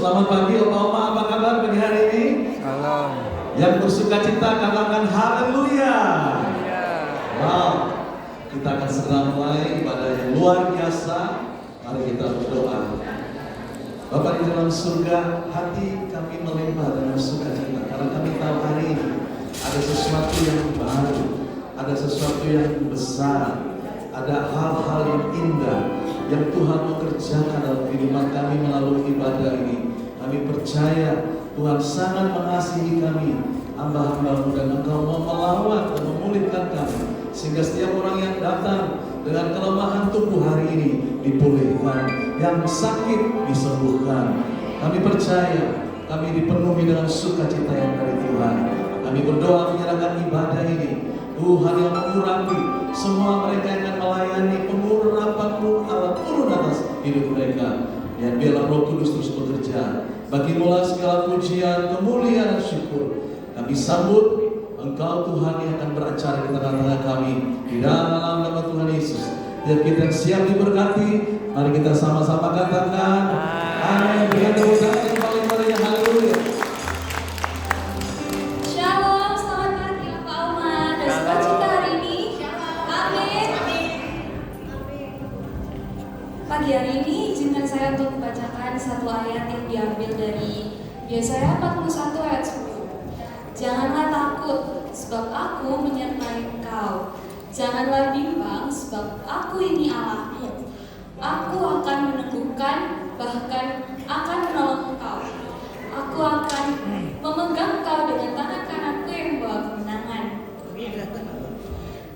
Selamat pagi Opa Oma, apa kabar pagi hari ini? Salam. Yang bersuka cita katakan haleluya. Wow, kita akan segera mulai ibadah yang luar biasa. Mari kita berdoa. Bapa di dalam surga, hati kami melimpah dengan sukacita karena kami tahu hari ini ada sesuatu yang baru, ada sesuatu yang besar, ada hal-hal yang indah yang Tuhan mau kerjakan dalam kehidupan kami melalui ibadah ini. Kami percaya Tuhan sangat mengasihi kami, hamba-hamba-Mu, dan Engkau mau melawat dan memulihkan kami, sehingga setiap orang yang datang dengan kelemahan tubuh hari ini dipulihkan, yang sakit disembuhkan. Kami percaya kami dipenuhi dengan sukacita yang dari Tuhan. Kami berdoa menyerahkan ibadah ini, Tuhan yang mengurapi semua mereka yang akan melayani, pengurapan-Mu Allah turun atas hidup mereka. Dan biarlah Roh Kudus terus bekerja. Bagimu segala pujian, kemuliaan, dan syukur. Kami sambut Engkau Tuhan yang akan beracara di tengah-tengah kami di dalam nama Tuhan Yesus. Biar kita yang siap diberkati, mari kita sama-sama katakan amin. Dengan tepuk tangan yang paling meriah, haleluya. Shalom, selamat pagi Pak Oma. Ada sukacita hari ini. Amin. Pagi hari ini izinkan saya untuk membacakan satu ayat yang diambil dari Yesaya 41 ayat 10. Janganlah takut, sebab aku menyertai engkau. Janganlah bimbang, sebab aku ini Allahmu. Aku akan meneguhkan, bahkan akan menolong engkau. Aku akan memegang engkau dengan tangan kananku yang membawa kemenangan.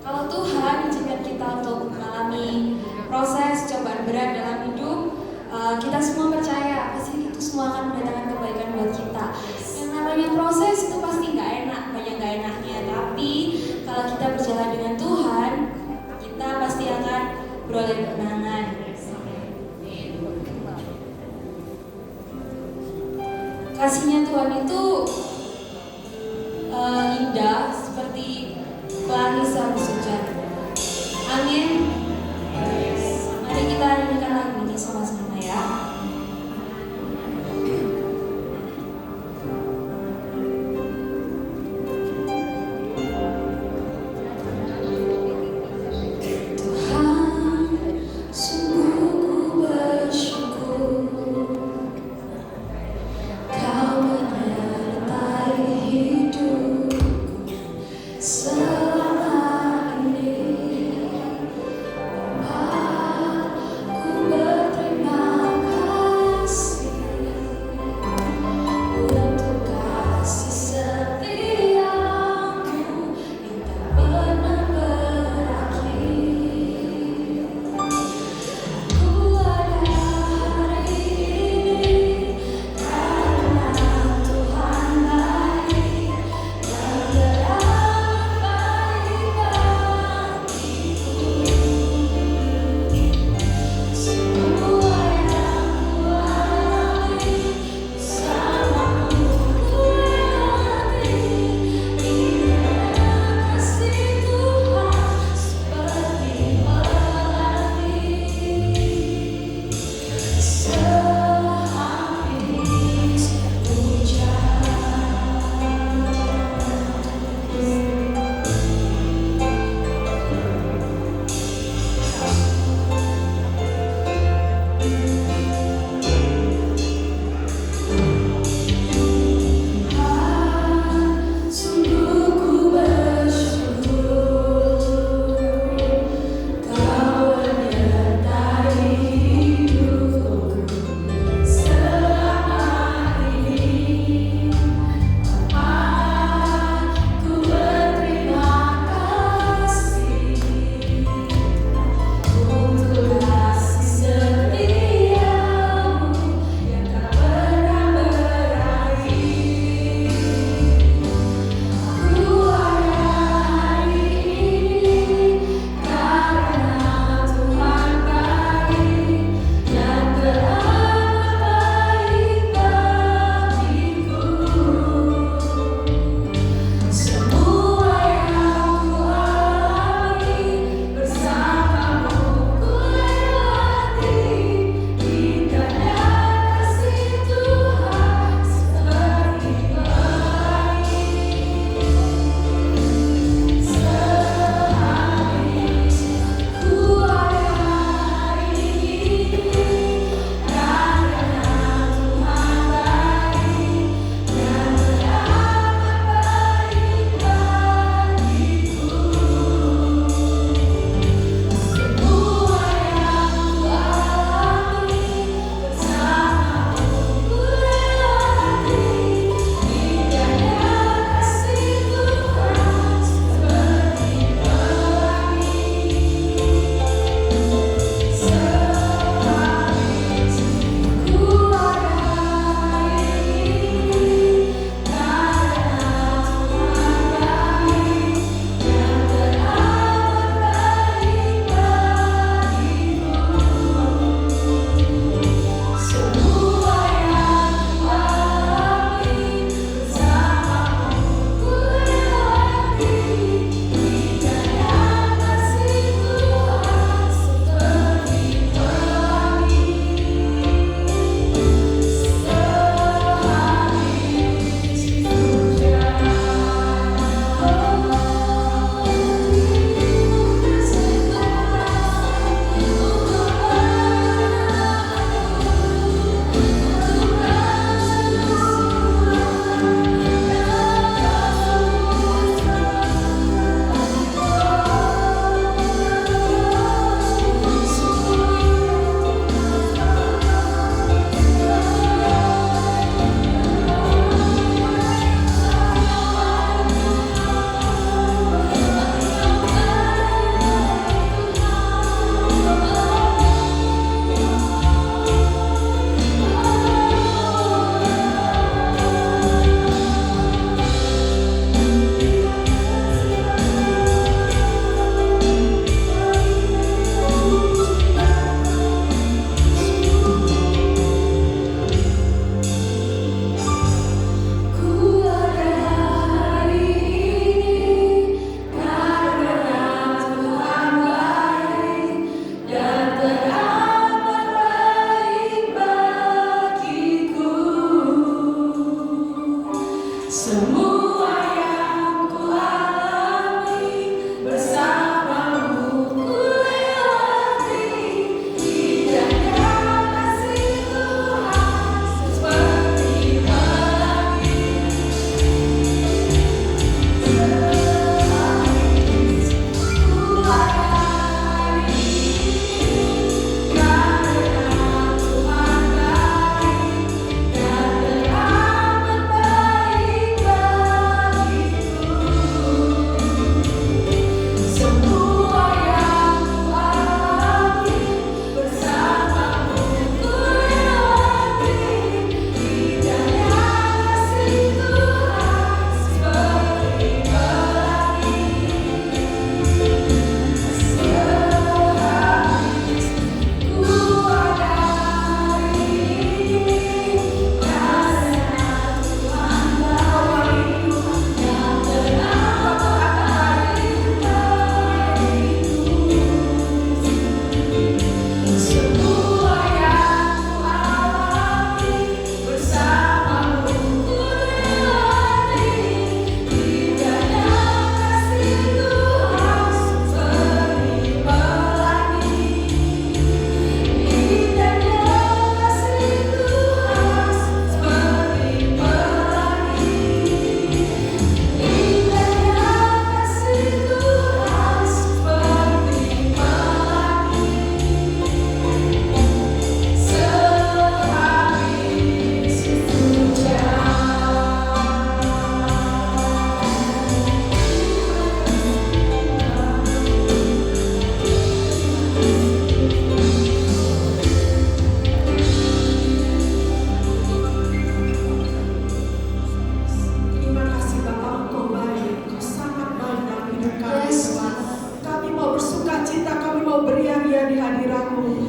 Kalau Tuhan izinkan kita untuk mengalami proses cobaan berat dalam hidup, kita semua percaya pasti itu semua akan mendatangkan kebaikan buat kita. Yang namanya proses itu pasti nggak enak, banyak nggak enaknya. Tapi kalau kita berjalan dengan Tuhan, kita pasti akan beroleh kemenangan. Kasihnya Tuhan itu indah seperti pelangi sehabis hujan. Amin. Mari kita nyanyikan lagu ini sama-sama ya.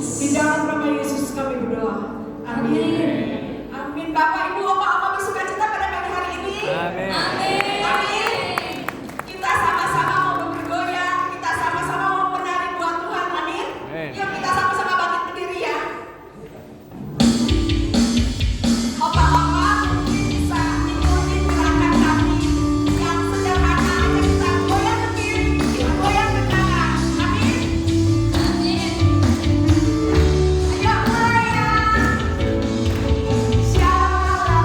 Yesus. Di dalam nama Yesus kami berdoa. Amin. Amin. Bapak, Ibu, Oma bersuka cita pada pagi hari ini. Amin. Amin. Amin. Kita sama-sama mau bergoyang, kita sama-sama mau menari buat Tuhan. Amin. Amin. Yuk kita sama-sama bangkit berdiri ya. Opa-opa mungkin bisa ikuti gerakan kami yang sederhana aja, kita goyang ke kiri, kita goyang ke kanan. Amin. Amin. Ayo mulai ya. Shalala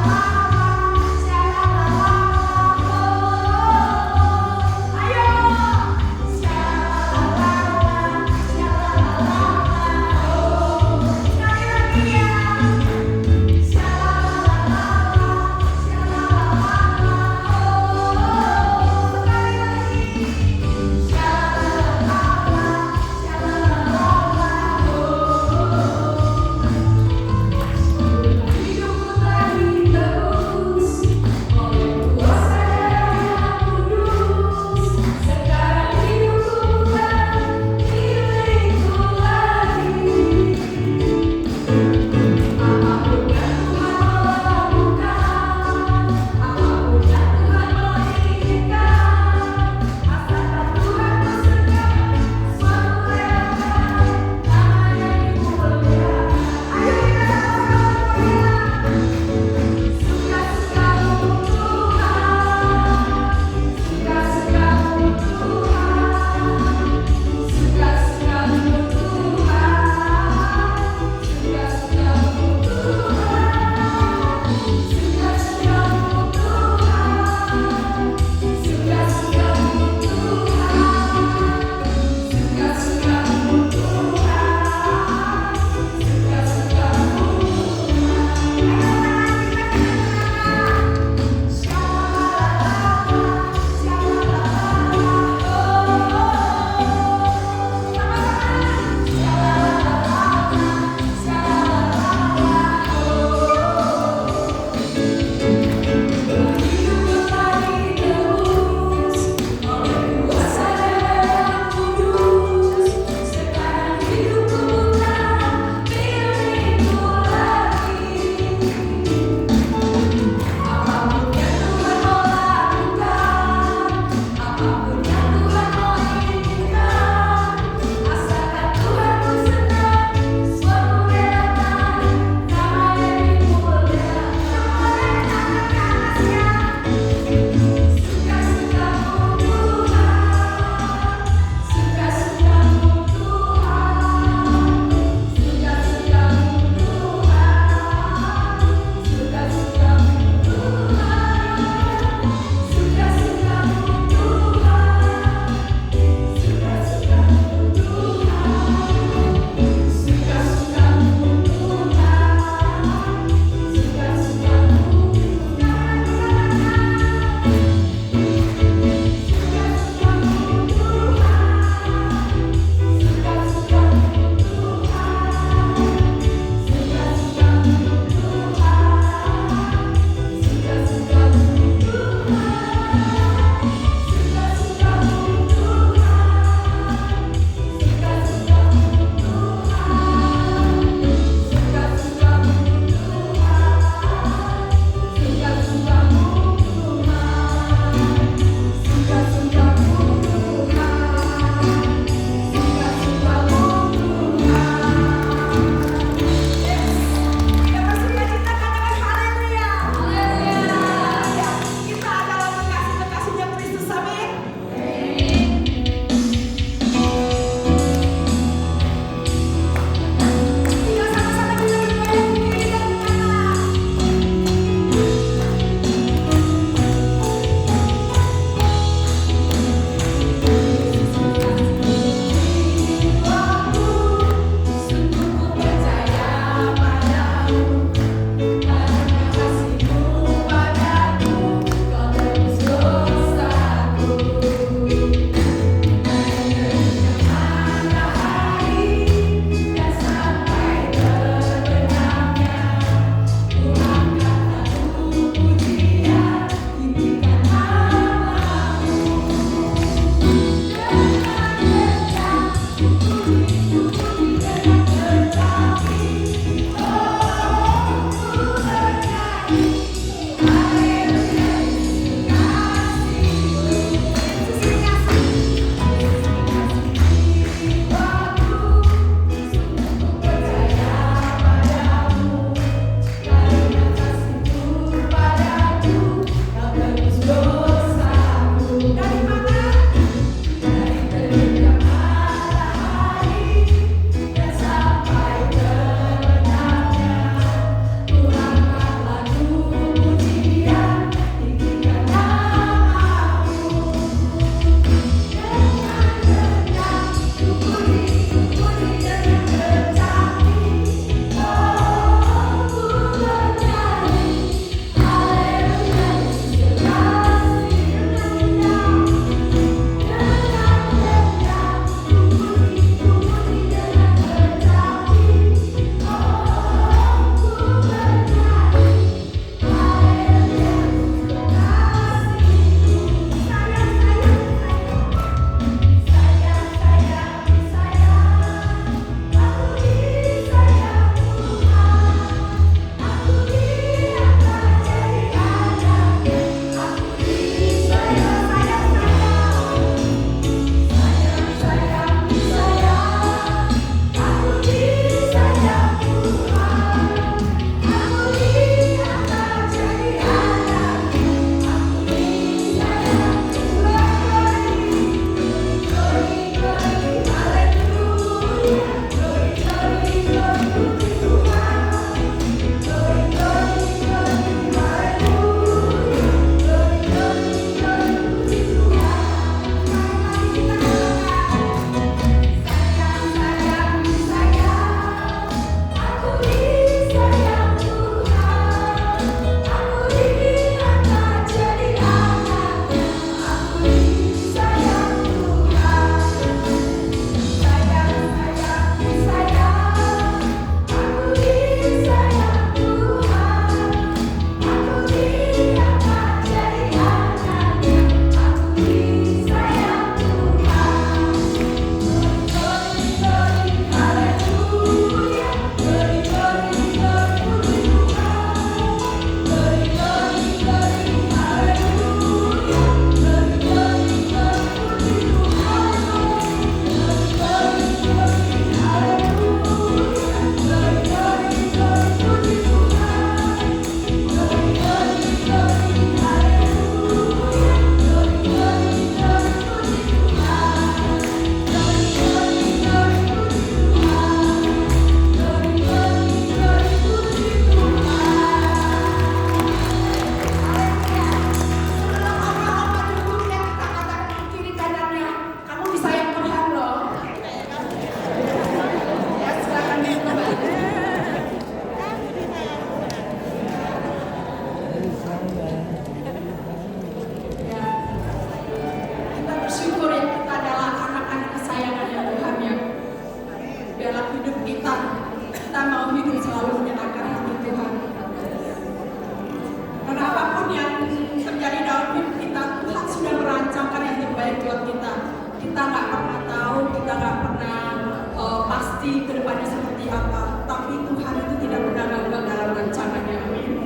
pasti kedepannya seperti apa, tapi Tuhan itu tidak pernah gagal dalam rencananya. Amin.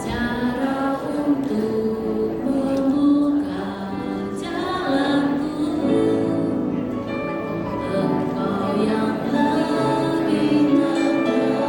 Cara untuk membuka jalanku, Engkau yang lebih mengerti.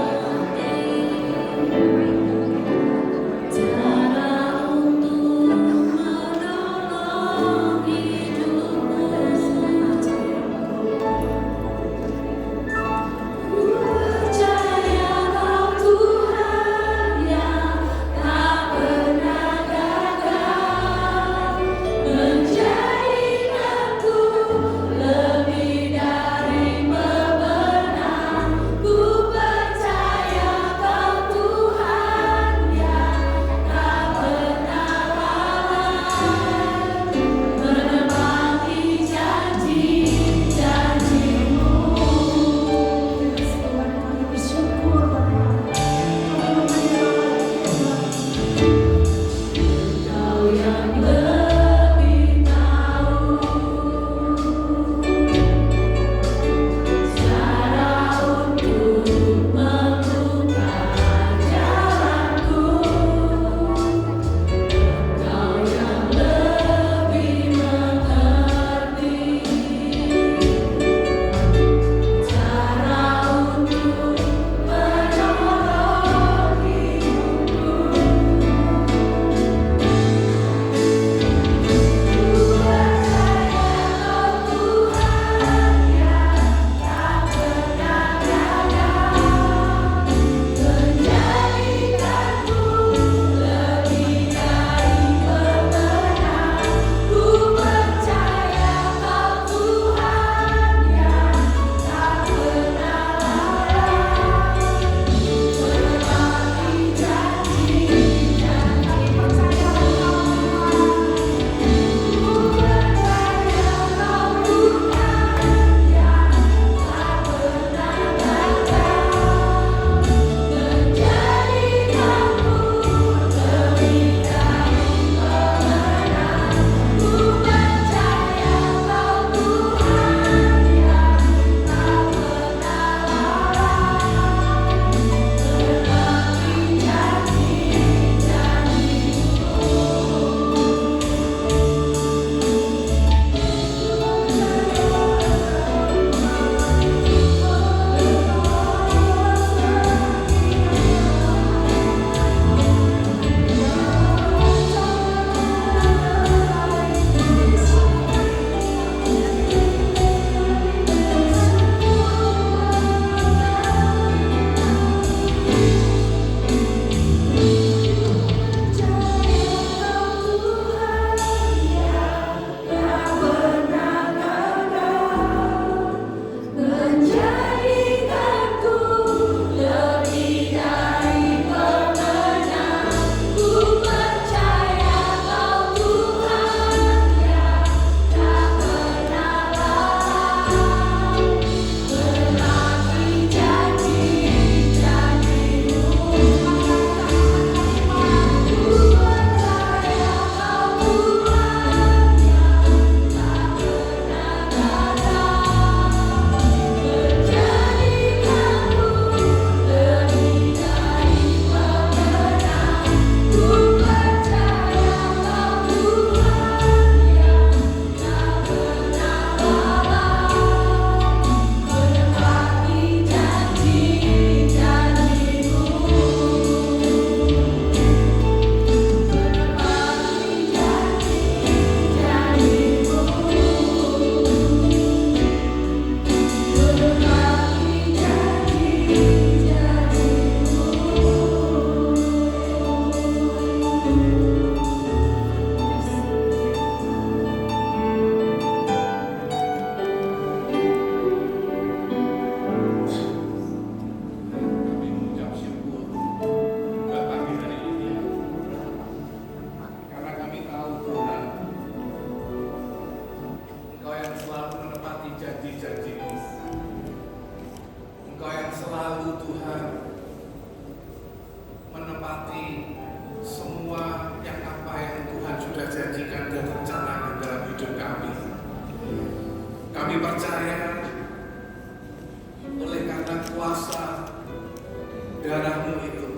darah-Mu itu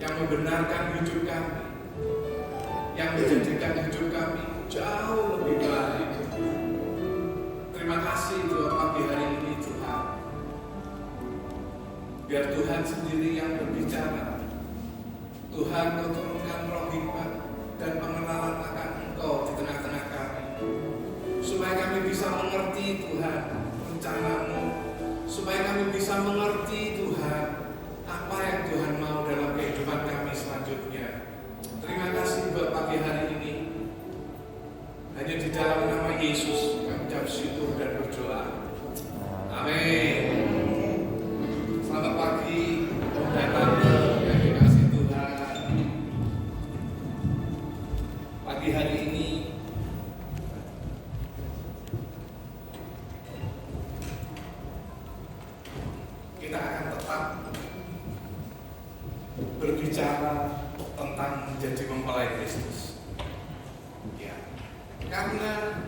yang membenarkan hidup kami, yang menjadikan hidup kami jauh lebih baik. Terima kasih buat pagi hari ini Tuhan. Biar Tuhan sendiri yang berbicara. Tuhan, Kau turunkan roh hikmat dan pengenalan akan Engkau di tengah-tengah kami, supaya kami bisa mengerti Tuhan rencana-Mu, supaya kami bisa mengerti Tuhan apa yang Tuhan mau dalam kehidupan kami selanjutnya. Terima kasih buat pagi hari ini. Hanya di dalam nama Yesus kami ucap syukur dan berdoa. Amin. Selamat pagi, Om dan Tante yang dikasih Tuhan. Pagi hari ini kita akan tetap berbicara tentang menjadi mempelai Kristus. Ya, karena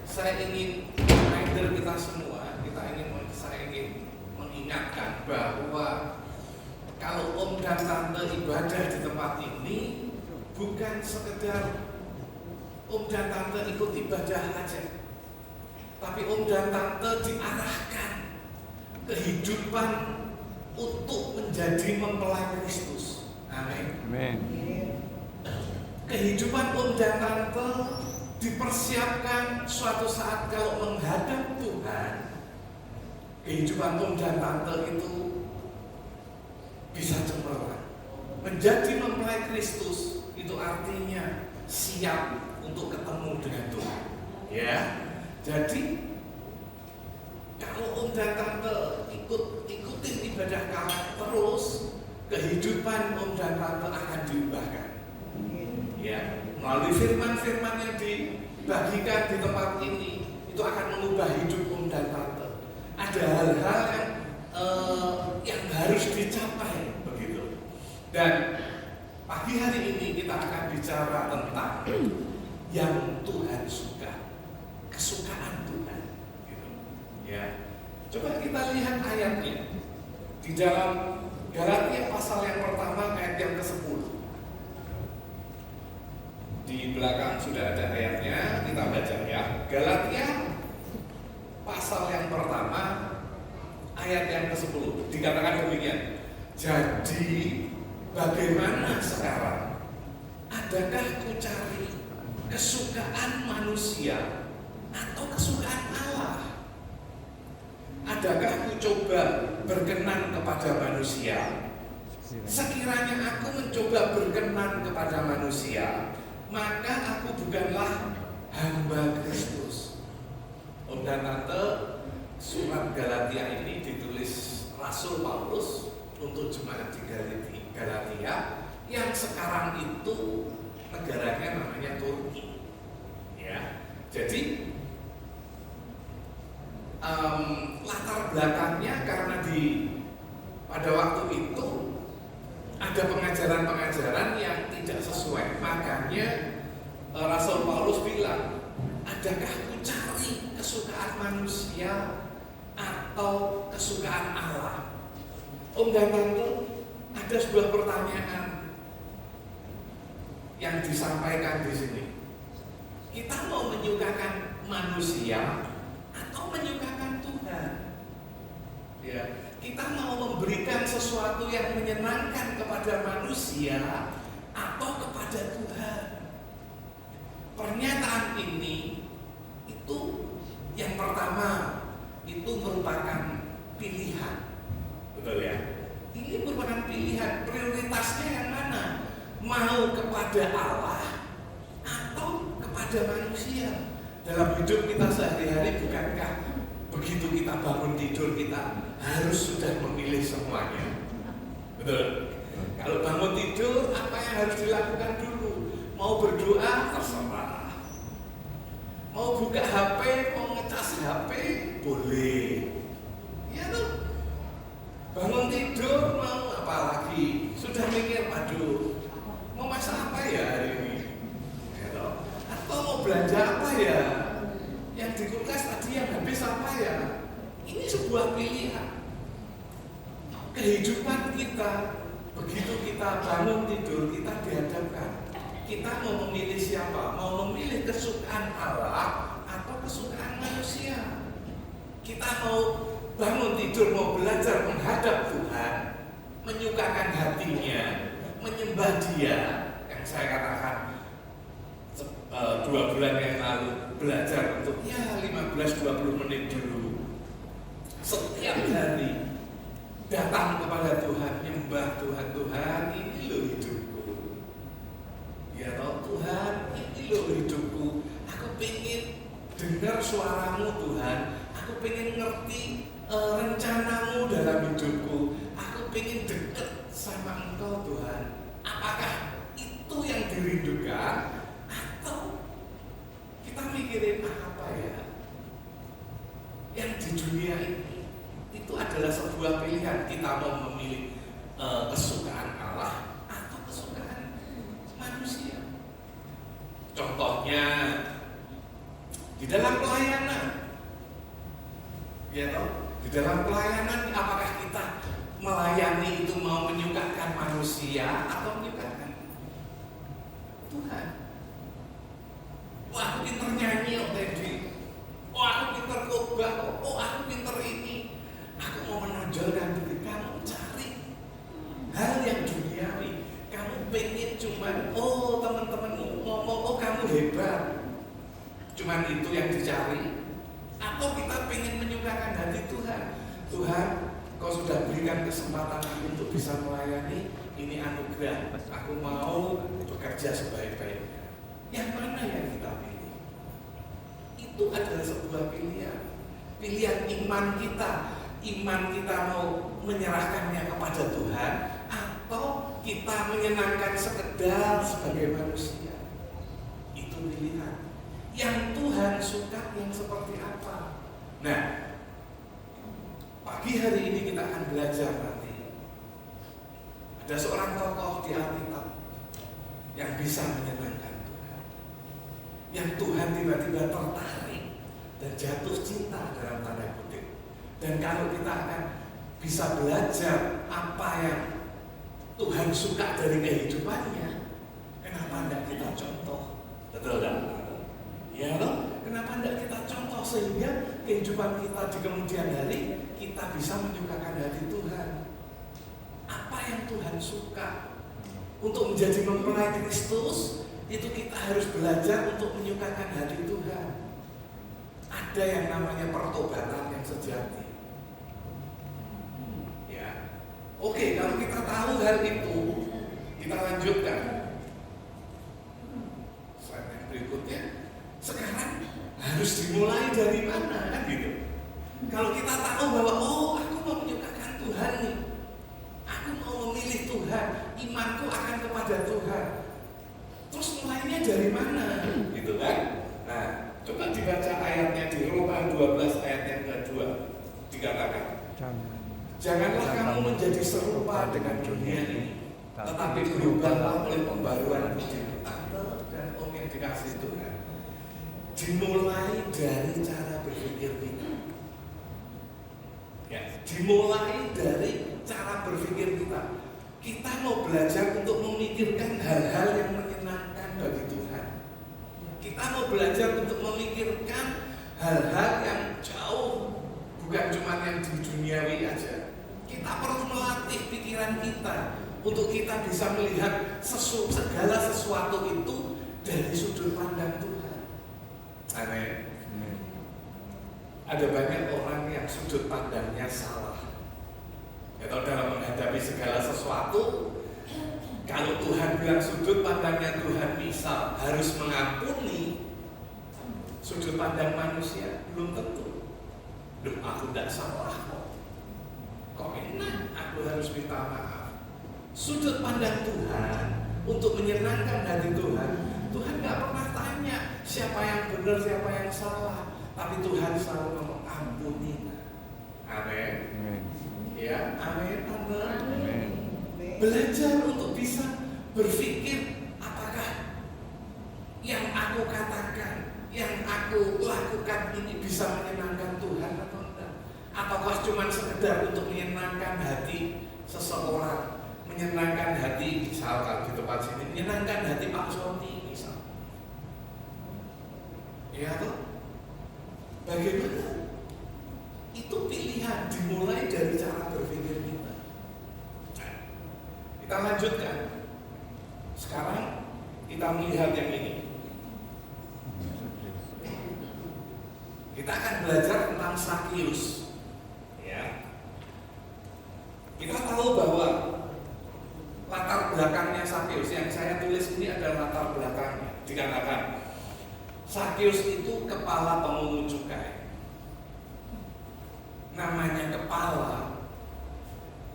saya ingin reminder kita semua, saya ingin mengingatkan bahwa kalau Om dan Tante ibadah di tempat ini bukan sekedar Om dan Tante ikut ibadah aja, tapi Om dan Tante diarahkan kehidupan untuk menjadi mempelai Kristus. Amin. Kehidupan Om dan Tante dipersiapkan suatu saat kalau menghadap Tuhan. Kehidupan Om dan Tante itu bisa cemerlang. Menjadi mempelai Kristus itu artinya siap untuk ketemu dengan Tuhan. Ya, jadi kalau Om dan Tante ikutin ibadah kami terus, kehidupan Om dan Tante akan diubahkan. Ya, melalui firman-firman yang dibagikan di tempat ini itu akan mengubah hidup Om dan Tante. Ada hal-hal yang harus dicapai begitu. Dan pagi hari ini kita akan bicara tentang yang Tuhan suka, kesukaan Tuhan. Gitu. Ya, coba kita lihat ayatnya di dalam Galatia pasal yang pertama ayat yang ke-10. Di belakang sudah ada ayatnya, kita baca ya. Galatia pasal yang pertama ayat yang ke-10 dikatakan demikian. Jadi bagaimana sekarang? Adakah ku cari kesukaan manusia atau kesukaan Allah? Adakah ku coba berkenan kepada manusia? Sekiranya aku mencoba berkenan kepada manusia, maka aku bukanlah hamba Kristus. Om dan Tante, surat Galatia ini ditulis Rasul Paulus untuk jemaat di Galatia yang sekarang itu negaranya namanya Turki. Ya, jadi latar belakangnya karena pada waktu itu ada pengajaran-pengajaran yang tidak sesuai, makanya Rasul Paulus bilang, adakah ku cari kesukaan manusia atau kesukaan Allah? Om dan Tante, ada sebuah pertanyaan yang disampaikan di sini. Kita mau menyukakan manusia atau menyukakan Tuhan? Ya, kita mau memberikan sesuatu yang menyenangkan kepada manusia atau kepada Tuhan? Pernyataan ini itu yang pertama itu merupakan pilihan. Betul ya? Ini merupakan pilihan, prioritasnya yang mana? Mau kepada Allah atau kepada manusia? Dalam hidup kita sehari-hari, bukankah begitu kita bangun tidur kita harus sudah memilih semuanya? Betul? Kalau bangun tidur, apa yang harus dilakukan dulu? Mau berdoa, terserah. Mau buka HP, mau ngecas HP, boleh. Ya tuh. Bangun tidur, mau apa lagi? Sudah mikir, aduh, mau masak apa ya hari ini? Ya, atau mau belanja apa ya? Yang di kulkas tadi yang habis apa ya? Ini sebuah pilihan. Kehidupan kehidupan kita, begitu kita bangun tidur, kita dihadapkan. Kita mau memilih siapa? Mau memilih kesukaan Allah atau kesukaan manusia? Kita mau bangun tidur, mau belajar menghadap Tuhan, menyukakan hatinya, menyembah Dia. Yang saya katakan 2 bulan yang lalu, belajar untuk 15-20 menit dulu setiap hari, datang kepada Tuhan, nyembah Tuhan. Tuhan, ini loh hidupku. Ya toh, Tuhan, ini loh hidupku. Aku pengen dengar suaramu Tuhan. Aku pengen ngerti rencanamu dalam hidupku. Aku pengen dekat sama Engkau Tuhan. Apakah itu yang dirindukan? Atau kita mikirin apa ya? Yang di dunia ini itu adalah sebuah pilihan. Kita mau memilih kesukaan Allah atau kesukaan manusia. Contohnya di dalam pelayanan, ya toh, di dalam pelayanan apakah kita melayani itu mau menyukakan manusia atau menyukakan Tuhan? Wah, aku pinter nyanyi oh tadi. Oh, aku pinter khotbah. Oh, aku pinter ini. Aku mau menonjolkan diri. Kamu cari hal yang duniawi. Kamu pengen cuman, oh teman-temanmu ngomong, oh kamu hebat. Cuman itu yang dicari. Atau kita pengen menyukakan hati Tuhan. Tuhan, Kau sudah berikan kesempatan aku untuk bisa melayani. Ini anugerah. Aku mau bekerja sebaik-baiknya. Yang mana yang kita pilih? Itu adalah sebuah pilihan. Pilihan iman kita. Iman kita mau menyerahkannya kepada Tuhan, atau kita menyenangkan sekedar sebagai manusia. Itu pilihan. Yang Tuhan suka yang seperti apa? Nah, pagi hari ini kita akan belajar nanti. Ada seorang tokoh di Alkitab yang bisa menyenangkan Tuhan, yang Tuhan tiba-tiba tertarik dan jatuh cinta dalam tanda kutip. Dan kalau kita akan bisa belajar apa yang Tuhan suka dari kehidupannya, kenapa tidak kita contoh? Betul kan? Ya loh, kenapa tidak kita contoh sehingga kehidupan kita di kemudian hari kita bisa menyukakan hati Tuhan. Apa yang Tuhan suka? Untuk menjadi mempelai Kristus, itu kita harus belajar untuk menyukakan hati Tuhan. Ada yang namanya pertobatan yang sejati. Ya, oke, kalau kita tahu hal itu, kita lanjutkan. Slide yang berikutnya. Sekarang harus dimulai dari mana, kan gitu? Kalau kita tahu bahwa aku mau menyukakan Tuhan nih, aku mau memilih Tuhan, imanku akan kepada Tuhan. Terus mulainya dari mana, gitu kan? Nah, coba dibaca ayatnya di Roma 12 ayat yang kedua, dikatakan, janganlah kamu menjadi serupa dengan dunia ini, tetapi berubahlah oleh pembaruan pikiran dan yang dikasih Tuhan. Dimulai dari cara berpikir kita. Ya, dimulai dari cara berpikir kita. Kita mau belajar untuk memikirkan hal-hal yang menyenangkan bagi Tuhan. Kita mau belajar untuk memikirkan hal-hal yang jauh, bukan cuma yang di duniawi aja. Kita perlu melatih pikiran kita untuk kita bisa melihat segala sesuatu itu dari sudut pandang Tuhan. Amin. Ada banyak orang yang sudut pandangnya salah. Atau dalam menghadapi segala sesuatu, kalau Tuhan bilang sudut pandangnya Tuhan misal harus mengampuni, sudut pandang manusia belum tentu. Duh, aku tidak salah kok. Kok enak aku harus minta maaf. Sudut pandang Tuhan untuk menyenangkan hati Tuhan, Tuhan nggak pernah tanya siapa yang benar, siapa yang salah, tapi Tuhan selalu mengampuni. Amin. Ya, amin. Amin. Belajar untuk bisa berpikir apakah yang aku katakan, yang aku lakukan ini bisa menyenangkan Tuhan atau enggak? Ataukah cuma sekedar untuk menyenangkan hati seseorang, menyenangkan hati, misalkan di tempat sini, menyenangkan hati Pak Sony, misal. Ya toh? Bagaimana? Itu pilihan, dimulai dari cara berpikir kita. Nah, kita lanjutkan. Sekarang kita melihat yang ini. Kita akan belajar tentang Sakius. Ya. Kita tahu bahwa latar belakangnya Sakius yang saya tulis ini adalah latar belakangnya. Dikatakan Sakius itu kepala pemungut cukai. Namanya kepala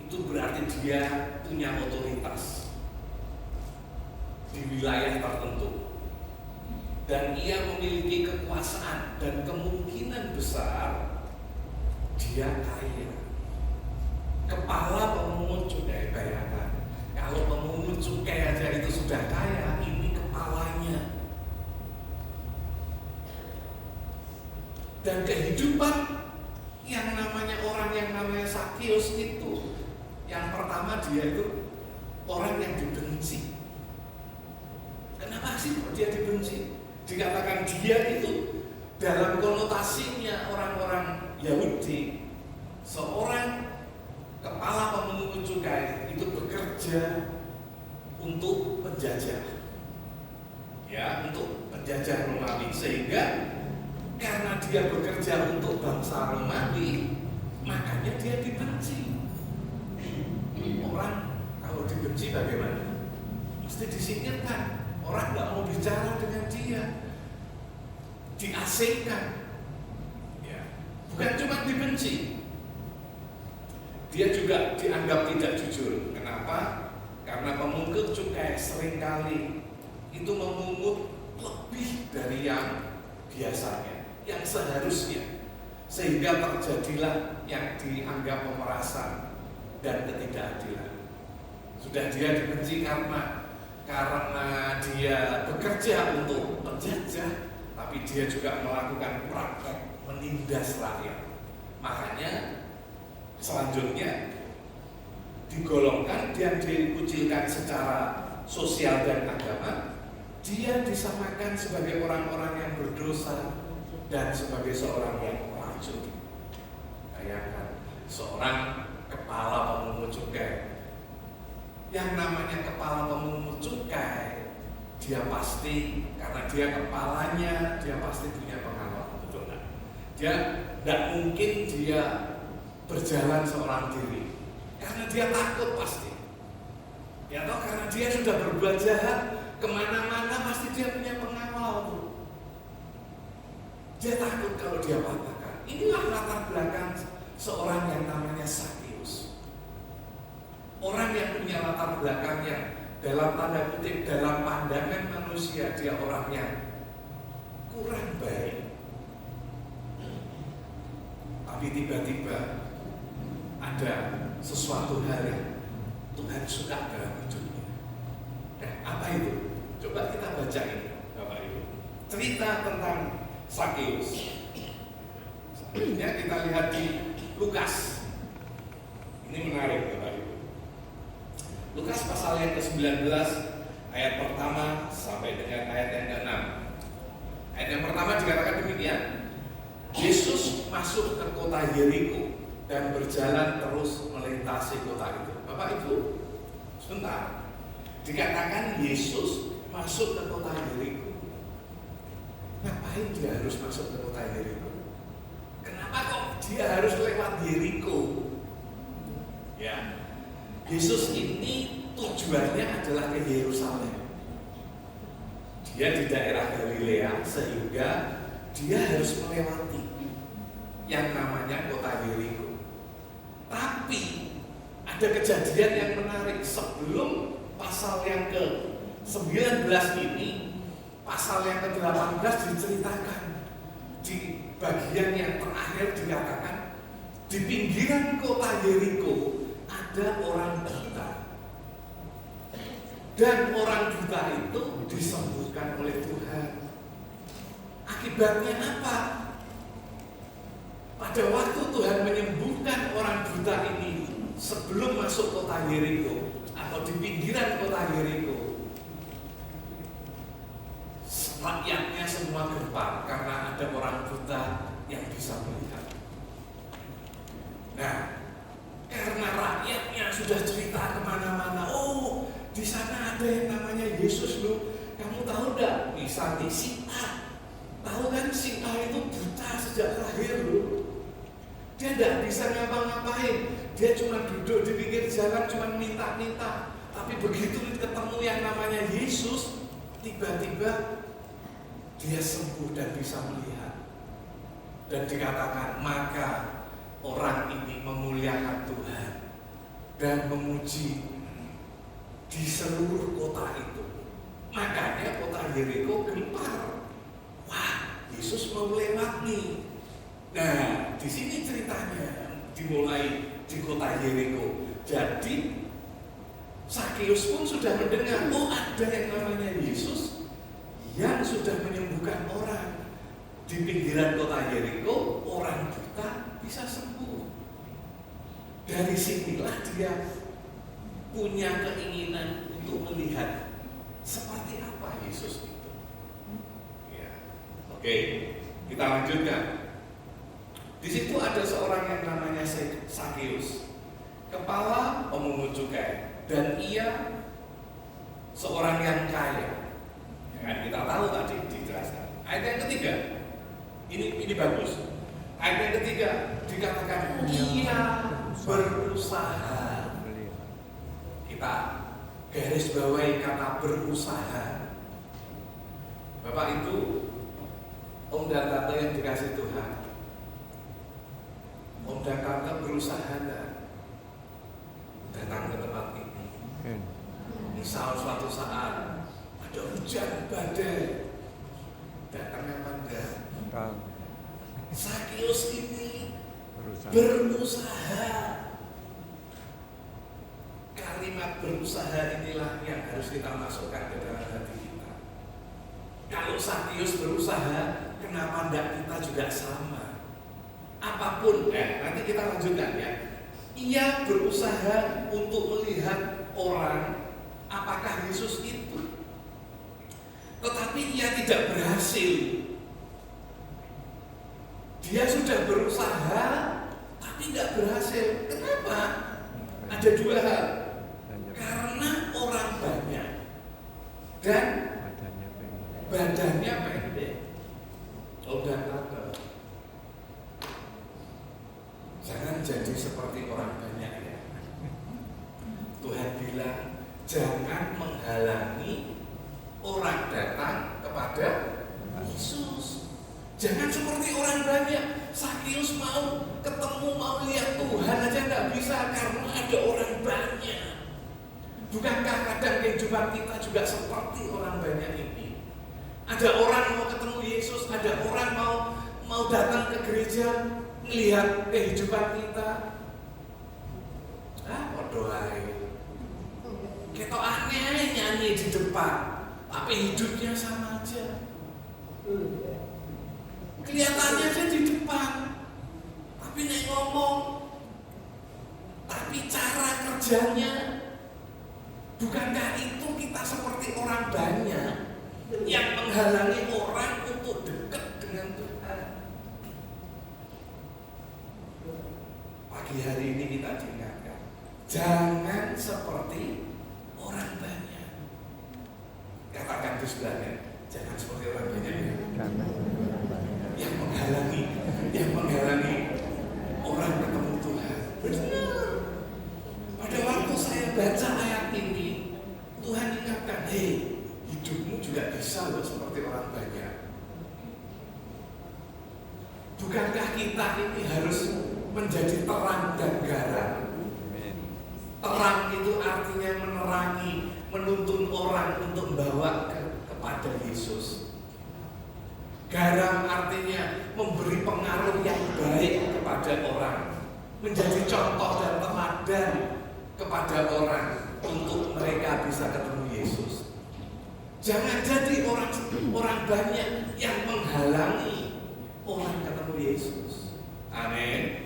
itu berarti dia punya otoritas di wilayah tertentu, dan ia memiliki kekuasaan dan kemungkinan besar dia kaya. Kepala pemungut cukai, bayangkan kalau pemungut cukai aja itu sudah kaya, ini kepalanya. Dan kehidupan yang namanya orang yang namanya Sakius itu, yang pertama dia itu orang yang dibenci. Kenapa sih kok dia dibenci? Dikatakan dia itu dalam konotasinya orang-orang Yahudi, seorang kepala pemungut cukai itu bekerja untuk penjajah, ya, untuk penjajah Romawi, sehingga karena dia bekerja untuk bangsa Romawi, makanya dia dibenci. Orang kalau dibenci bagaimana? Mesti disingkirkan. Orang nggak mau bicara dengan dia, diasingkan. Ya. Bukan cuma dibenci, dia juga dianggap tidak jujur. Kenapa? Karena pemungut cukai seringkali itu memungut lebih dari yang biasanya, yang seharusnya, sehingga terjadilah yang dianggap pemerasan dan ketidakadilan. Sudah dia dibenci karena dia bekerja untuk penjajah, tapi dia juga melakukan praktek menindas rakyat. Makanya selanjutnya digolongkan dan dikucilkan secara sosial dan agama. Dia disamakan sebagai orang-orang yang berdosa dan sebagai seorang yang pelacur. Bayangkan, seorang kepala pemungut cukai. Yang namanya kepala pemungut cukai, dia pasti, karena dia kepalanya, dia pasti punya pengalaman, betul kan? Dia tidak mungkin dia berjalan seorang diri, karena dia takut pasti. Ya toh, karena dia sudah berbuat jahat, kemana-mana pasti dia punya pengawal. Dia takut kalau dia patahkan. Inilah latar belakang seorang yang namanya Sakius. Orang yang punya latar belakang yang dalam tanda kutip, dalam pandangan manusia dia orang yang kurang baik. Tapi tiba-tiba ada sesuatu hal yang Tuhan suka dalam hidupnya. Nah, apa itu? Coba kita baca ini, Bapak Ibu. Cerita tentang Sakius. Selanjutnya kita lihat di Lukas. Ini menarik, Bapak Ibu. Lukas pasal yang ke-19 ayat pertama sampai dengan ayat yang ke-6. Ayat yang pertama dikatakan demikian. Yesus masuk ke kota Yeriko dan berjalan terus melintasi kota itu. Bapak Ibu, sebentar. Dikatakan Yesus masuk ke kota Yeriko. Ngapain dia harus masuk ke kota Yeriko? Kenapa kok dia harus lewat Yeriko? Ya, Yesus ini tujuannya adalah ke Yerusalem. Dia di daerah Galilea, sehingga dia harus melewati yang namanya kota Yeriko. Tapi ada kejadian yang menarik. Sebelum pasal yang ke-19 ini, pasal yang ke-18 diceritakan. Di bagian yang terakhir dikatakan, di pinggiran kota Yeriko ada orang buta, dan orang buta itu disembuhkan oleh Tuhan. Akibatnya apa? Pada waktu Tuhan menyembuhkan orang buta ini, sebelum masuk kota Yeriko atau di pinggiran kota Yeriko, rakyatnya semua gempar karena ada orang buta yang bisa melihat. Nah, karena rakyatnya sudah cerita kemana-mana, oh di sana ada yang namanya Yesus loh. Kamu tahu enggak? Misalnya si A, tahu kan si A itu buta sejak lahir loh. Dia tidak bisa ngapa-ngapain. Dia cuma duduk di pinggir jalan, cuma minta-minta. Tapi begitu ketemu yang namanya Yesus, tiba-tiba dia sembuh dan bisa melihat. Dan dikatakan, maka orang ini memuliakan Tuhan dan memuji di seluruh kota itu. Makanya kota Yeriko gempar. Wah, Yesus mau lewat nih. Nah, di sini ceritanya dimulai di kota Yeriko. Jadi Sakeus pun sudah mendengar, oh ada yang namanya Yesus yang sudah menyembuhkan orang. Di pinggiran kota Yeriko, orang buta bisa sembuh. Dari sinilah dia punya keinginan untuk melihat seperti apa Yesus itu. Ya. Oke, kita lanjutkan. Di situ ada seorang yang namanya Sakeus, kepala pemungut cukai, dan ia seorang yang kaya. Ya kan, kita tahu tadi dijelaskan. Ayat yang ketiga, ini bagus. Ayat yang ketiga dikatakan ia berusaha. Kita garis bawahi kata berusaha. Bapak Ibu, Om dan Tante yang dikasih Tuhan, Om dan Tante berusaha datang ke tempat ini. Misal suatu saat ada hujan badai, datang apa enggak? Sakeus ini berusaha. Kalimat berusaha inilah yang harus kita masukkan ke dalam hati kita. Kalau Sakeus berusaha, kenapa enggak kita juga sama? Apapun, nanti kita lanjutkan ya. Ia berusaha untuk melihat orang apakah Yesus itu. Tetapi ia tidak berhasil. Dia sudah berusaha tapi tidak berhasil. Kenapa? Ada dua hal. Karena orang banyak dan badannya pendek. Dan Tante, jangan jadi seperti orang banyak ya. Tuhan bilang jangan menghalangi orang datang kepada Yesus. Jangan seperti orang banyak. Sakeus mau ketemu, mau lihat Tuhan aja nggak bisa karena ada orang banyak. Bukankah kadang kehidupan kita juga seperti orang banyak ini? Ada orang mau ketemu Yesus, ada orang mau datang ke gereja melihat kehidupan kita. Waduh, kita aneh nyanyi di depan, tapi hidupnya sama aja. Kelihatannya aja di depan, tapi nek ngomong, tapi cara kerjanya, bukankah itu kita seperti orang banyak yang menghalangi orang untuk dekat dengan Tuhan? Pagi hari ini kita diingatkan, jangan seperti orang banyak. Katakan di sebelahnya, jangan seperti orang banyak ya. Yang menghalangi orang ketemu Tuhan. Benar. Pada waktu saya baca ayat ini, Tuhan ingatkan, hei, hidupmu juga bisa loh seperti orang banyak. Bukankah kita ini harus menjadi terang dan garam? Terang itu artinya menerangi, menuntun orang untuk membawa kepada Yesus. Garam artinya memberi pengaruh yang baik kepada orang, menjadi contoh dan teladan kepada orang untuk mereka bisa ketemu Yesus. Jangan jadi orang banyak yang menghalangi orang ketemu Yesus. Amin.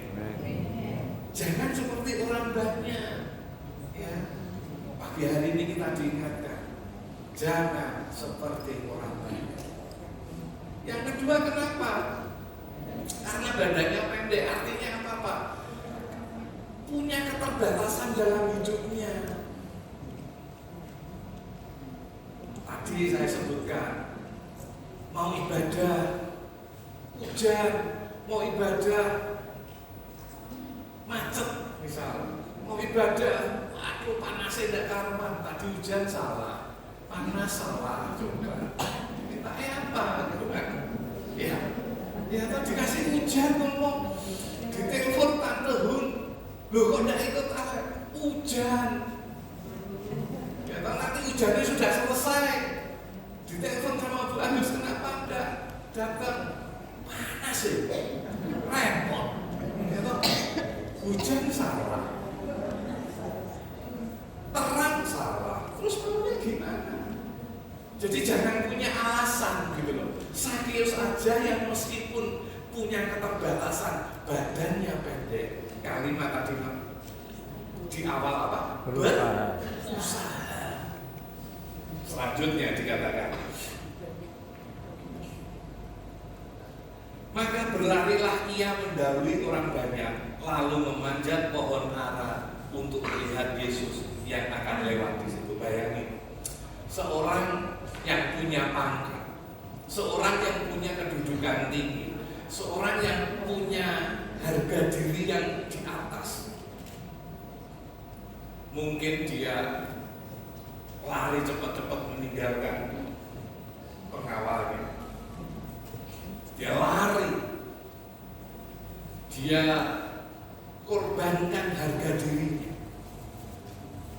Jangan seperti orang banyak. Ya, pagi hari ini kita diingatkan, jangan seperti orang banyak. Yang kedua, kenapa? Karena badannya pendek, artinya apa Pak? Punya keterbatasan dalam hidupnya. Tadi saya sebutkan, mau ibadah, hujan, mau ibadah, macet misal, mau ibadah, aduh panasnya tidak karuan, tadi hujan salah, panas salah, coba. Kita apa? Gitu kan? Ya tadi dikasih hujan ngomong, ditelepon Tante Hun, loh kok tidak ikut hujan? Ya tahu nanti hujannya sudah selesai, ditelepon sama Bu Agus, kenapa tidak datang? Panas ya, repot. Ya tahu hujan salah, terang salah, terus maunya gimana? Jadi jangan punya alasan gitu loh. Sakius aja yang meskipun punya keterbatasan, badannya pendek. Kalimat tadi di awal apa? Berusaha. Selanjutnya dikatakan, maka berlarilah ia mendahului orang banyak, lalu memanjat pohon ara untuk melihat Yesus yang akan lewat di situ. Bayangin, seorang yang punya pangkat, seorang yang punya kedudukan tinggi, seorang yang punya harga diri yang di atas. Mungkin dia lari cepat-cepat meninggalkan pengawalnya. Dia lari, dia korbankan harga dirinya.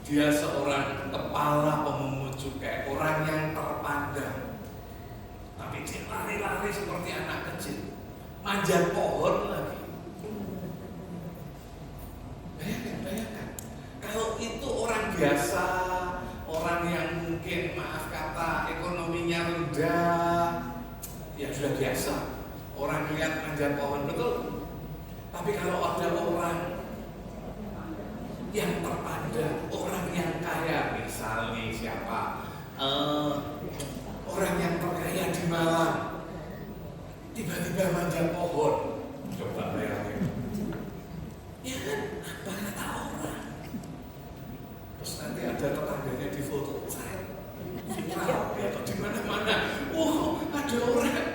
Dia seorang kepala pemungut cukai, orang yang terpandang. Tapi dia lari-lari seperti anak kecil, manjat pohon lagi. Bayangkan, kalau itu orang biasa, orang yang mungkin maaf kata ekonominya rendah, ya sudah biasa. Orang lihat manjat pohon, betul. Tapi kalau ada orang yang terpandang, orang yang kaya, misalnya siapa, orang yang terkaya di Malang, tiba-tiba manjat pohon, coba bayangin, ya kan, apa kata orang? Terus nanti ada tetangganya di foto, saya viral, ya atau di mana-mana, ada orang,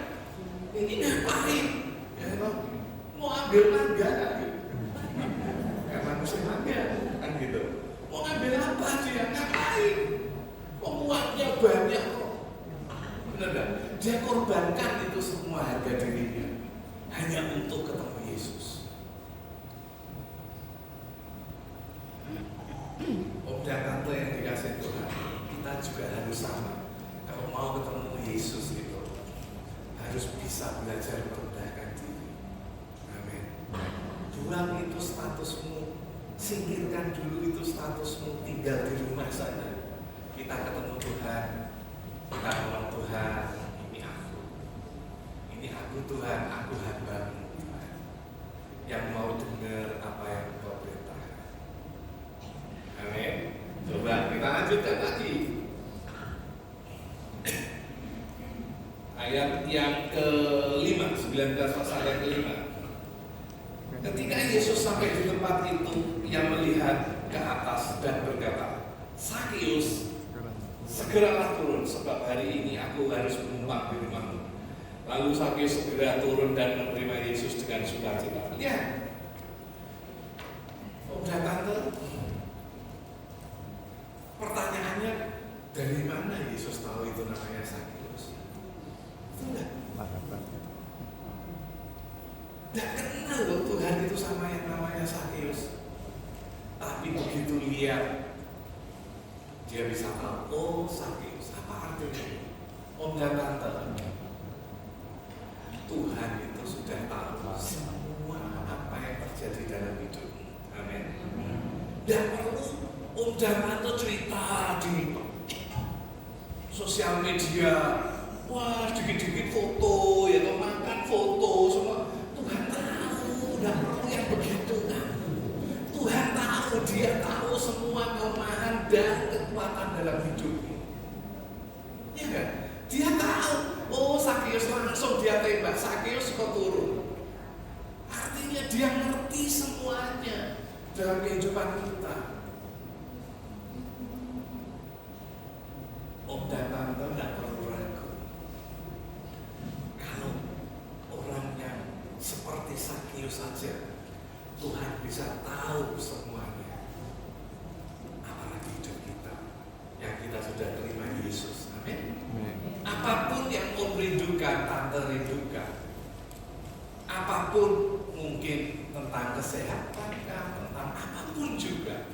ini ngapain? Ya mau ambil mangga kan? Karena musim mangga kan gitu. Mau ngambil apa dia? Ngapain? Uangnya banyak kok. Benar gak? Dia korbankan itu semua harga dirinya hanya untuk ketemu Yesus. Om dan tante yang dikasih Tuhan, kita juga harus sama. Kalau mau ketemu Yesus itu harus bisa belajar merendahkan diri. Amin. Buang itu statusmu, singkirkan dulu itu statusmu, tinggal di rumah sana. Kita ketemu Tuhan, kita ngomong Tuhan, ini aku Tuhan, aku hamba-Mu Tuhan, yang mau dengar apa yang Engkau perintahkan. Amin. Coba kita lanjutkan lagi. Ayat yang ke-5, 19 pasal yang ke-5. Ketika Yesus sampai di tempat itu, Ia melihat ke atas dan berkata, Sakius, segeralah turun, sebab hari ini aku harus menumpang di rumahmu. Lalu Sakius segera turun dan menerima Yesus dengan sukacita. Lihat, udah tante, pertanyaannya, dari mana Yesus tahu itu namanya Sakius? Itu enggak? Tidak kenal loh Tuhan itu sama yang namanya Sakius. Tapi begitu lihat, dia bisa tahu, oh Sakius, apa artinya? Om dan tante, Tuhan itu sudah tahu semua apa yang terjadi dalam hidupmu. Amin. Dan perlu om dan tante cerita di sosial media, wah dikit-dikit foto, ya makan foto, semua. Tuhan tahu, tidak perlu yang begitu kan. dia tahu semua kelemahan dan kekuatan dalam hidupnya. Ya kan? Dia tahu, oh Sakeus langsung dia tembak, Sakeus kok turun. Artinya dia ngerti semuanya dalam kehidupan kita. Om dan tante tidak perlu ragu. Kalau orang yang seperti Sakeus saja, Tuhan bisa tahu semuanya. Apalagi hidup kita yang kita sudah terima Yesus. Amin. Apapun yang Om rindukan, tante rindukan, apapun mungkin tentang kesehatan, tentang apapun juga,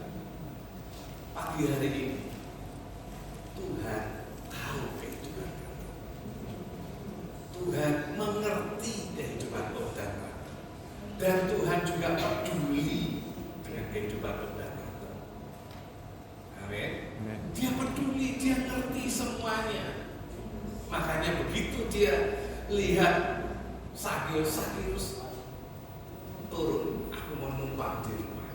pagi hari ini Tuhan tahu kehidupan kamu. Tuhan mengerti kehidupan Om dan tante. Dan Tuhan juga peduli dengan kehidupan Om dan tante. Amin. Dia peduli, dia ngerti semuanya. Makanya begitu dia lihat Sakeus turun, aku mau numpang di rumah.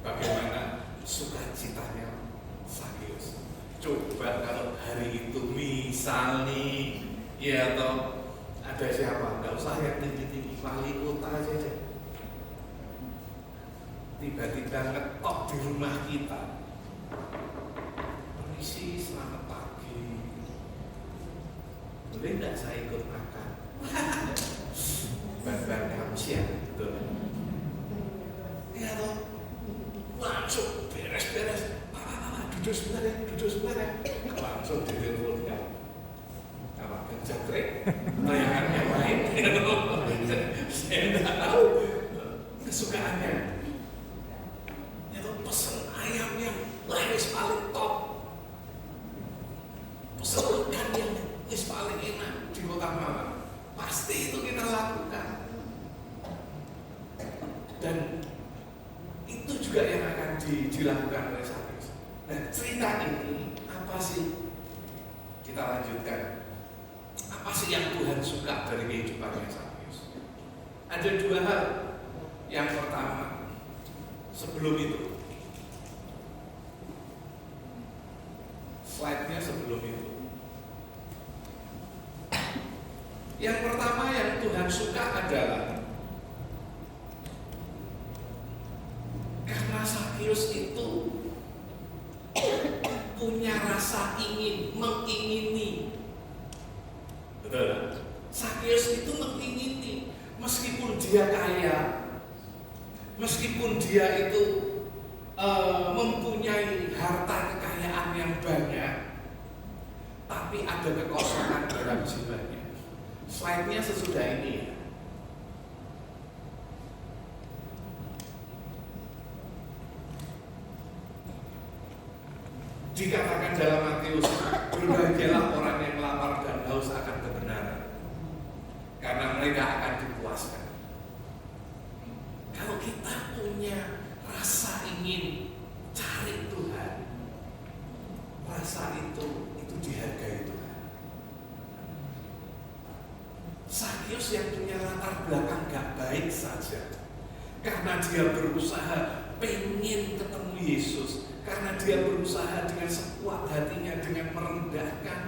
Bagaimana sukacitanya Sakeus? Coba kalau hari itu misal nih, ya atau ada siapa? Nggak usah yang tinggi-tinggi, wali kota aja deh. Tiba-tiba ngetok di rumah kita. Permisi, selamat pagi. Boleh nggak saya ikut makan? Barang kamu siap, betul. Ya toh, langsung beres-beres. Duduk sebentar ya. Langsung diteleponkan. Apa penjangkrik? Tayangan yang lain. Saya tidak tahu kesukaannya. Ya toh, pesen ayam yang laris paling top. Pesen ikan yang paling enak di kota Malang. Pasti itu kita lakukan. Dan itu juga yang akan dilakukan oleh Sakeus. Nah, cerita ini apa sih? Kita lanjutkan. Apa sih yang Tuhan suka dari kehidupannya Sakeus? Ada dua hal. Yang pertama, sebelum itu, slide-nya sebelum itu. Yang pertama yang Tuhan suka adalah karena Sakeus itu punya rasa ingin, mengingini. Betul. Sakeus itu mengingini, meskipun dia kaya, meskipun dia itu mempunyai harta kekayaan yang banyak, tapi ada kekosongan dalam jiwanya. Slide-nya sesudah ini ya. Dikatakan dalam Matius, berbahagialah orang yang lapar dan haus akan kebenaran, karena mereka akan dipuaskan. Kalau kita punya rasa ingin cari Tuhan, rasa itu dihargai Tuhan. Sakeus yang punya latar belakang gak baik saja, karena dia berusaha pengen ketemu Yesus, karena dia berusaha dengan sekuat hatinya, dengan merendahkan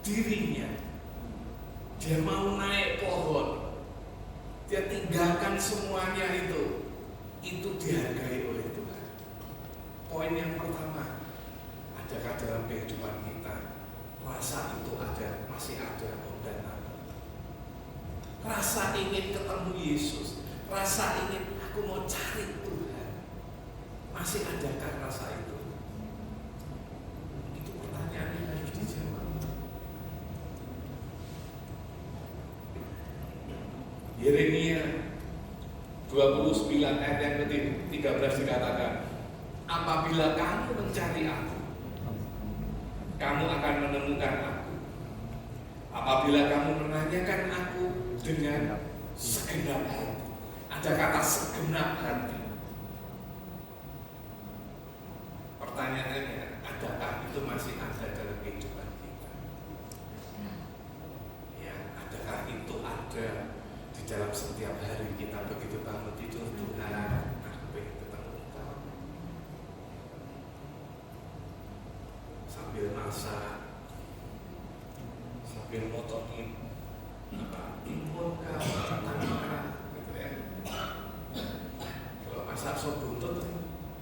dirinya, dia mau naik pohon, dia tinggalkan semuanya itu dihargai oleh Tuhan. Poin yang pertama, adakah dalam kehidupan kita rasa itu ada, masih ada, Om dan Tante? Rasa ingin ketemu Yesus, rasa ingin aku mau cari Tuhan, masih adakah rasa itu? Itu pertanyaan yang harus dijawab. Yeremia 29 ayat yang ke-13 dikatakan, apabila kamu mencari aku, kamu akan menemukan aku. Apabila kamu menanyakan aku dengan segenap hati. Ada kata segenap hati. Pertanyaannya, adakah itu masih ada dalam kehidupan kita? Ya, adakah itu ada di dalam setiap hari kita begitu bangun tidur, Tuhan, aku pengen ketemu Engkau. sambil masak, sambil motongin timun kah, gitu ya. Kalau masak sop buntut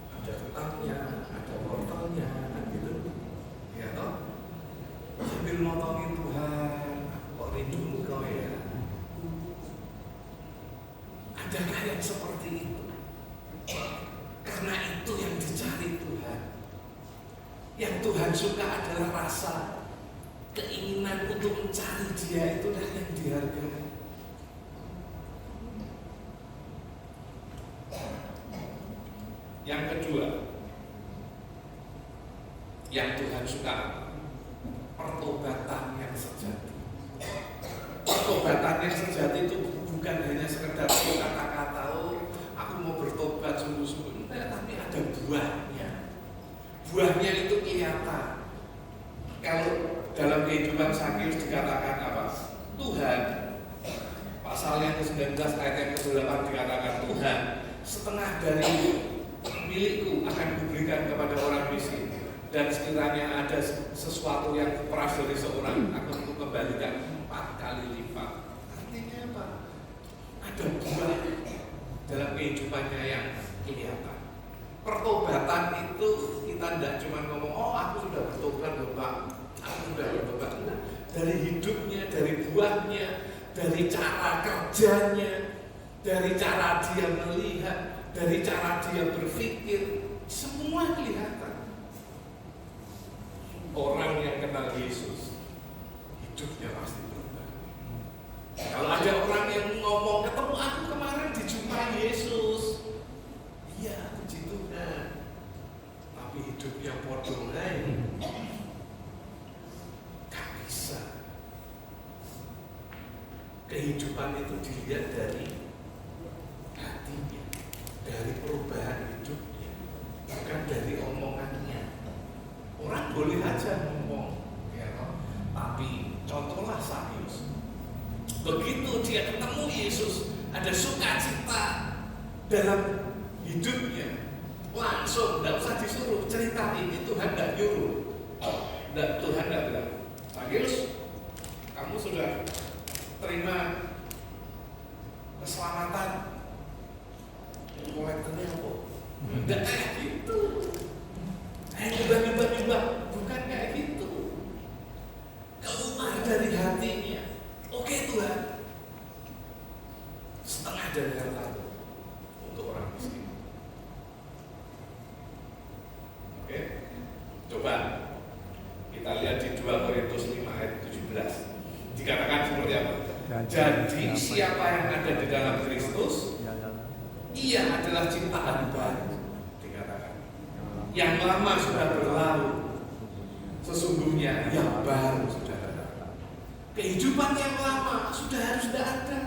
ada kentangnya, ada wortelnya, gitu. Ya toh? Sambil motongin Tuhan, kok rindu Engkau ya. Adakah yang seperti itu? Karena itu yang dicari Tuhan. Yang Tuhan suka adalah rasa keinginan untuk mencari Dia, itulah yang dihargai. Yang kedua, yang Tuhan suka, pertobatan yang sejati. Pertobatan yang sejati itu bukan hanya sekedar kata-kata, oh aku mau bertobat sungguh-sungguh, enggak, tapi ada buahnya. Buahnya itu kelihatan. Kalau dalam kehidupan Sakius dikatakan apa? Tuhan, pasal yang ke-19 ayat yang ke-8 dikatakan, Tuhan, setengah dari milikku akan kuberikan kepada orang miskin, dan sekiranya ada sesuatu yang kuperas dari seorang, akan kukembalikan 4 kali lipat. Artinya apa? Ada buah dalam kehidupannya yang kelihatan. Pertobatan itu kita tidak cuma ngomong, oh aku sudah bertobat Bapak, aku sudah bertobat. Enggak. Dari hidupnya, dari buahnya, dari cara kerjanya, dari cara dia melihat, dari cara dia berpikir, semua kelihatan. Orang yang kenal Yesus, hidupnya pasti berubah. Kalau ada orang yang ngomong, ketemu aku kemarin dijumpai Yesus, iya puji Tuhan, tapi hidupnya bodoh lain, gak bisa. Kehidupan itu dilihat dari hatinya, dari perubahan hidupnya, bukan dari omongannya. Orang boleh aja ngomong, ya, tapi contohlah Sakius. Begitu dia ketemu Yesus, ada sukacita dalam hidupnya, langsung, tidak usah disuruh cerita ini, Tuhan tidak nyuruh. Tuhan tidak bilang, Sakius, kamu sudah terima keselamatan, kolektornya apa? Tidak kayak gitu. Nyembah, bukan kayak gitu. Keluar dari hatinya, oke Tuhan, setengah dari hartaku untuk orang miskin. Oke, coba kita lihat di 2 Korintus 5 ayat 17. Dikatakan seperti apa? Jadi siapa yang ada di dalam Kristus, ia adalah ciptaan baru. Dikatakan yang lama sudah berlalu, sesungguhnya yang baru sudah datang. Kehidupan yang lama sudah harus tidak ada,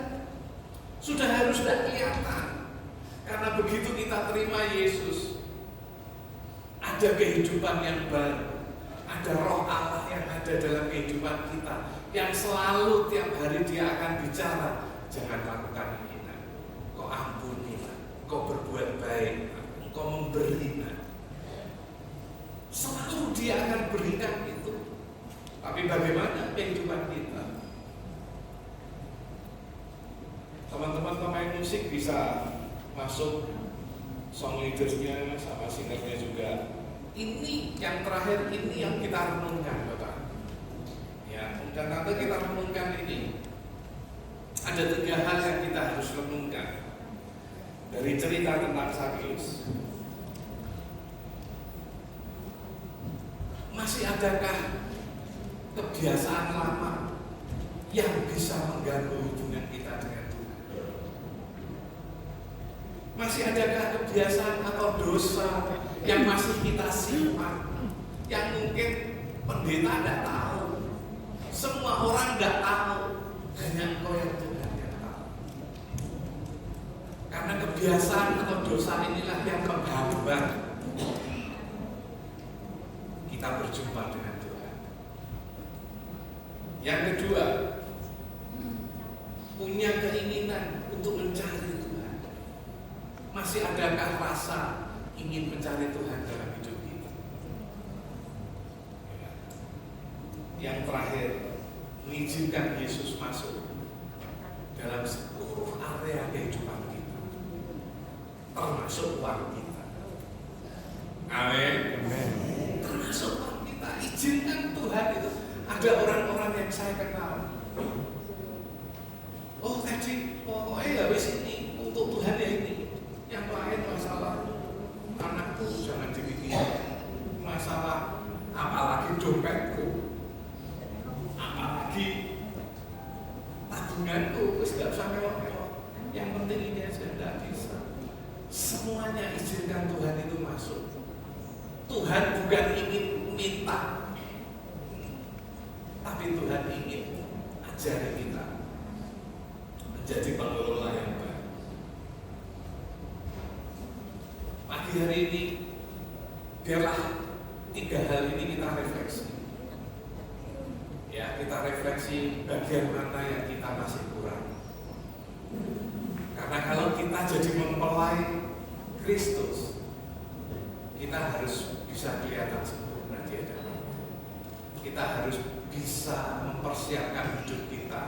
sudah harus tidak kelihatan. Karena begitu kita terima Yesus, ada kehidupan yang baru, ada Roh Allah yang ada dalam kehidupan kita, yang selalu tiap hari Dia akan bicara, jangan lakukan ini, kau ampuni, kau berbuat baik, kau memberi. Selalu Dia akan berikan itu. Tapi bagaimana kehidupan kita? Teman-teman pemain musik bisa masuk, song leadersnya sama singernya juga. Ini yang terakhir, ini yang kita renungkan, Bapak. Ya, dan nanti kita renungkan ini. Ada 3 hal yang kita harus renungkan dari cerita tentang Sakius. Masih adakah kebiasaan lama yang bisa mengganggu hubungan kita dengan Tuhan? Masih adakah kebiasaan atau dosa yang masih kita simpan, yang mungkin pendeta tidak tahu, semua orang tidak tahu, hanya Engkau yang Tuhan yang tahu. Karena kebiasaan atau dosa inilah yang menghambat kita berjumpa dengan Tuhan. Yang kedua, punya keinginan untuk mencari Tuhan. Masih adakah rasa ingin mencari Tuhan dalam hidup kita? Ya. yang terakhir, mengizinkan Yesus masuk dalam seluruh area kehidupan kita, termasuk uang kita. Amin. Termasuk uang kita. Izinkan Tuhan itu. Ada orang-orang yang saya kenal. Oh tadi pokoknya habis ini untuk Tuhan ya ini. Yang lain masalah anakku jangan dipikirin. Masalah apalagi dompetku, apalagi tabunganku, terus gak usah mewah-mewah. Yang penting ini aja tidak bisa. Semuanya izinkan Tuhan itu masuk. Tuhan bukan ingin minta, tapi Tuhan ingin ajari kita menjadi pengelola yang baik. Pagi hari ini biarlah 3 hal ini kita refleksi. Ya, kita refleksi bagian mana yang kita masih kurang. Karena kalau kita jadi mempelai Kristus, kita harus bisa kelihatan sempurna di hadapan. Kita harus bisa mempersiapkan hidup kita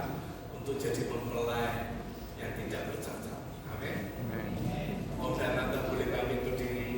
untuk jadi mempelai yang tidak bercacat. Amin. Om dan Tante boleh kami berdiri.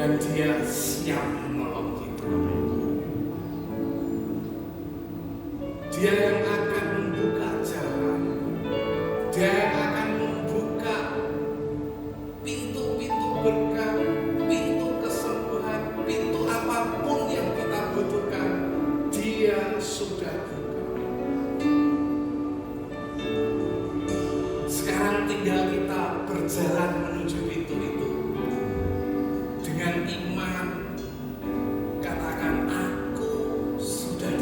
dan Dia siap menolong kita. Dia yang akan membuka jalan, Dia yang akan membuka pintu-pintu berkat, pintu kesembuhan, pintu apapun yang kita butuhkan, Dia sudah buka. Sekarang tinggal kita berjalan menuju pintu itu dengan iman. Katakan, aku sudah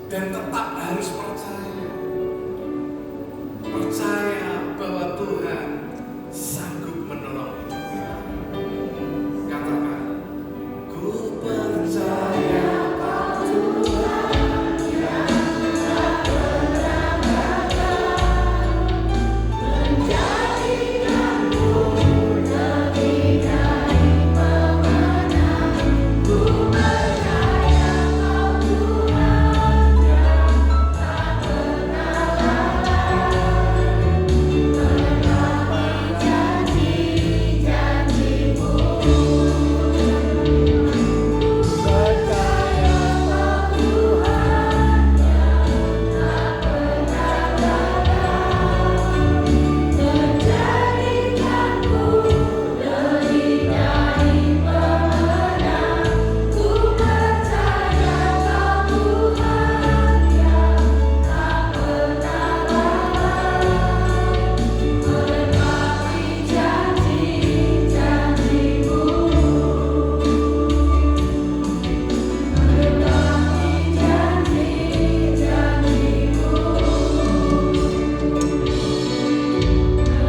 dan tetap harus percaya bahwa Tuhan sanggup menolong hidup kita. Katakan, ku percaya kau Tuhan yang tak pernah gagal, menjadikanku lebih dari pemenang. Ku percaya kau Tuhan yang tak pernah lalai, menepapi janji-janji-Mu. Percaya kau Tuhan yang tak pernah gagal, menjadikanku lebih dari pemenang. Ku percaya kau Tuhan yang tak pernah lalai, menepapi janji-janji-Mu. Menepapi janji-janji-Mu.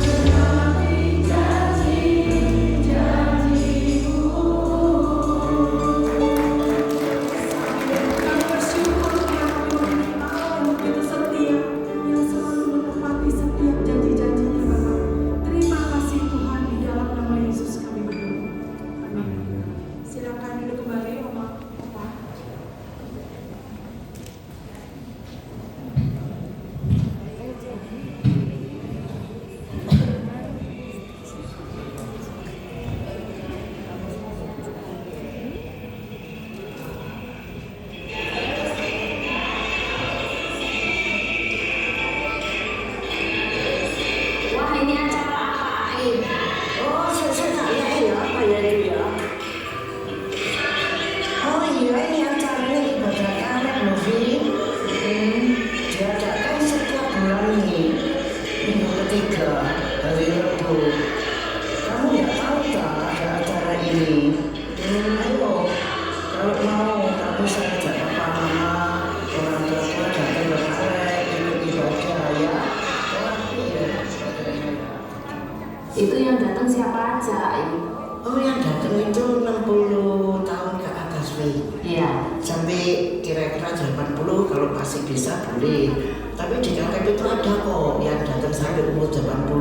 Menepapi janji-janji-Mu. Kami bersyukur karena Tuhan Allah yang begitu setia, yang selalu menepati setiap janji-janjinya Bapa. Terima kasih Tuhan, di dalam nama Yesus kami berdoa. Amin. Silakan duduk kembali, Oma. Opa. Wah, ini acara apa ini? Oh, saya tak lihat ya, apa ya itu ya? Oh iya, ini acaranya ibadah anak loh, Vin. Diadakan setiap bulan nih, minggu ketiga, hari Rabu. Kamu nggak tahu tak ada acara ini? Ayo, kalau mau, kamu saya ajak papa mama, orang tua datang berkarya, ikut ibadah ya. Itu yang datang siapa aja? Oh, yang datang itu 60 tahun ke atas, Wi. Iya. Sampai kira-kira 80 kalau masih bisa boleh. Tapi di KTP itu ada kok yang datang sampai umur 80.